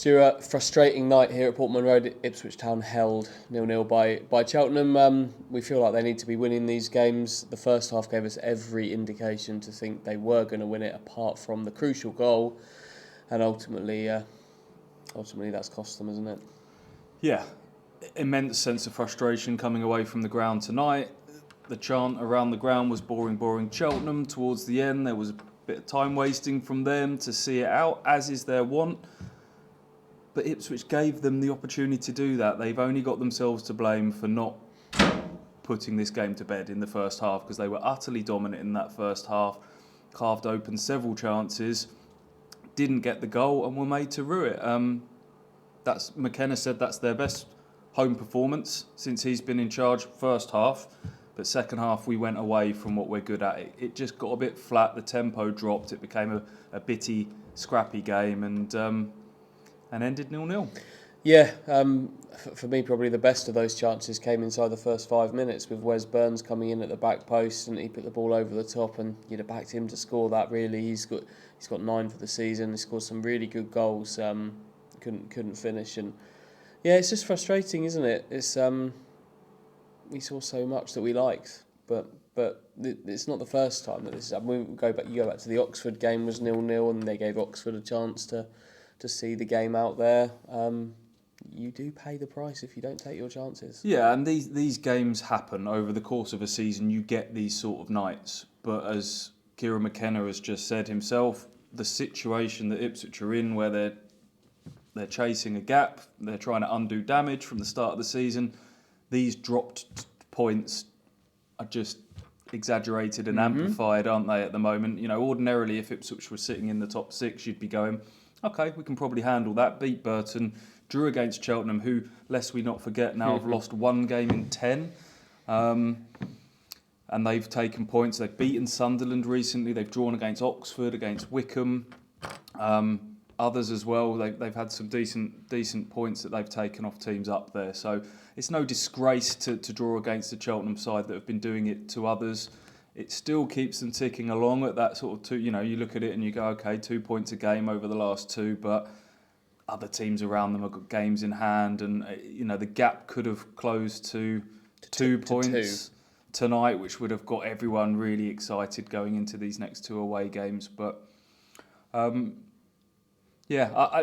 Stuart, frustrating night here at Portman Road. Ipswich Town held 0-0 by Cheltenham. We feel like they need to be winning these games. The first half gave us every indication to think they were going to win it, apart from the crucial goal, and ultimately that's cost them, isn't it? Yeah, immense sense of frustration coming away from the ground tonight. The chant around the ground was boring, boring Cheltenham. Towards the end, there was a bit of time wasting from them to see it out, as is their wont. But Ipswich gave them the opportunity to do that. They've only got themselves to blame for not putting this game to bed in the first half, because they were utterly dominant in that first half, carved open several chances, didn't get the goal, and were made to rue it. McKenna said that's their best home performance since he's been in charge first half. But second half, we went away from what we're good at. It just got a bit flat. The tempo dropped. It became a bitty, scrappy game, and ended 0-0. Yeah, for me, probably the best of those chances came inside the first 5 minutes, with Wes Burns coming in at the back post, and he put the ball over the top, and you'd have backed him to score that. Really, he's got 9 for the season. He scored some really good goals. Couldn't finish, and yeah, it's just frustrating, isn't it? It's we saw so much that we liked, but it's not the first time that this is. I mean, you go back to the Oxford game, was 0-0, and they gave Oxford a chance to see the game out there. You do pay the price if you don't take your chances. Yeah, and these games happen over the course of a season. You get these sort of nights, but as Kieran McKenna has just said himself, the situation that Ipswich are in, where they're chasing a gap, they're trying to undo damage from the start of the season. These dropped points are just exaggerated and amplified, aren't they, at the moment? You know, ordinarily, if Ipswich were sitting in the top 6, you'd be going, okay, we can probably handle that. Beat Burton, drew against Cheltenham, who, lest we not forget, now have lost 1 game in 10. And they've taken points. They've beaten Sunderland recently. They've drawn against Oxford, against Wickham. Others as well. They've had some decent points that they've taken off teams up there. So it's no disgrace to draw against the Cheltenham side that have been doing it to others. It still keeps them ticking along at that sort of 2. You know, you look at it and you go, okay, 2 points a game over the last 2, but other teams around them have got games in hand, and the gap could have closed to 2 points tonight, which would have got everyone really excited going into these next 2 away games. But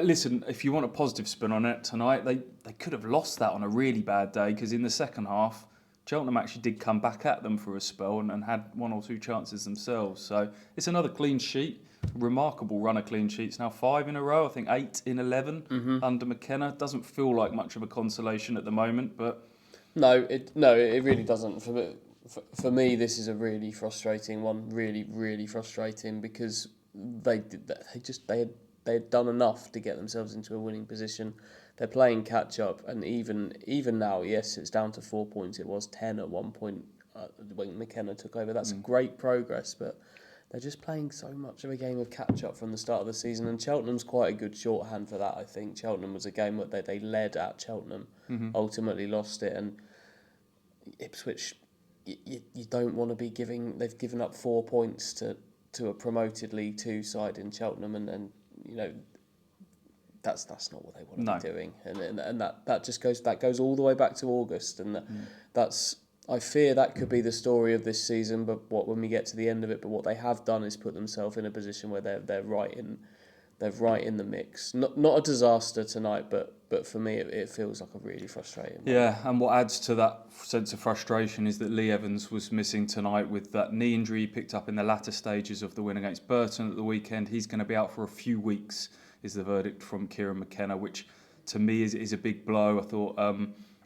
listen, if you want a positive spin on it tonight, they could have lost that on a really bad day, because in the second half, Cheltenham actually did come back at them for a spell and had 1 or 2 chances themselves. So it's another clean sheet, remarkable run of clean sheets. Now 5 in a row, I think 8 in 11 under McKenna. Doesn't feel like much of a consolation at the moment, but No, it really doesn't. For me, this is a really frustrating one. Really, really frustrating, because they had done enough to get themselves into a winning position. They're playing catch up, and even now, yes, it's down to 4 points. It was 10 at one point when McKenna took over. That's great progress, but they're just playing so much of a game of catch up from the start of the season. And Cheltenham's quite a good shorthand for that. I think Cheltenham was a game that they led at Cheltenham, ultimately lost it, and Ipswich. You don't want to be giving. They've given up 4 points to a promoted League 2 side in Cheltenham, and that's not what they want to be doing, and that just goes all the way back to August, and that's, I fear that could be the story of this season. But when we get to the end of it, but what they have done is put themselves in a position where they're right in the mix. Not a disaster tonight, but for me it feels like a really frustrating one. Yeah, and what adds to that sense of frustration is that Lee Evans was missing tonight with that knee injury he picked up in the latter stages of the win against Burton at the weekend. He's going to be out for a few weeks, is the verdict from Kieran McKenna, which to me is a big blow. I thought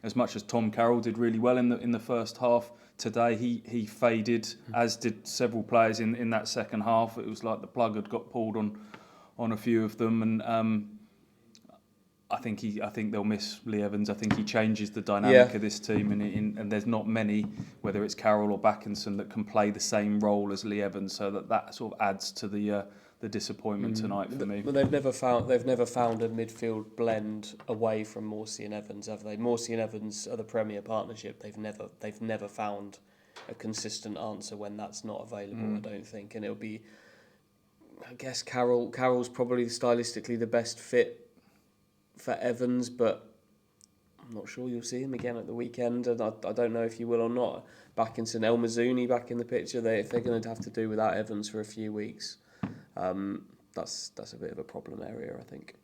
as much as Tom Carroll did really well in the first half, today he faded, as did several players in that second half. It was like the plug had got pulled on a few of them, and I think they'll miss Lee Evans. I think he changes the dynamic of this team, and there's not many, whether it's Carroll or Backinson, that can play the same role as Lee Evans. So that sort of adds to the disappointment tonight for me. But they've never found a midfield blend away from Morsey and Evans, have they? Morsey and Evans are the premier partnership. They've never found a consistent answer when that's not available. I don't think, and it'll be. I guess Carroll's probably stylistically the best fit for Evans, but I'm not sure you'll see him again at the weekend, and I don't know if you will or not. Back in St El Mazouni, back in the picture, if they're going to have to do without Evans for a few weeks, that's a bit of a problem area, I think.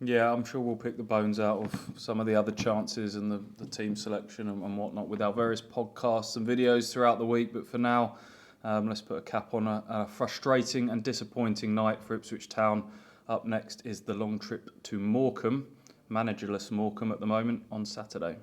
Yeah, I'm sure we'll pick the bones out of some of the other chances and the team selection and whatnot with our various podcasts and videos throughout the week. But for now, let's put a cap on a frustrating and disappointing night for Ipswich Town. Up next is the long trip to Morecambe, managerless Morecambe at the moment, on Saturday.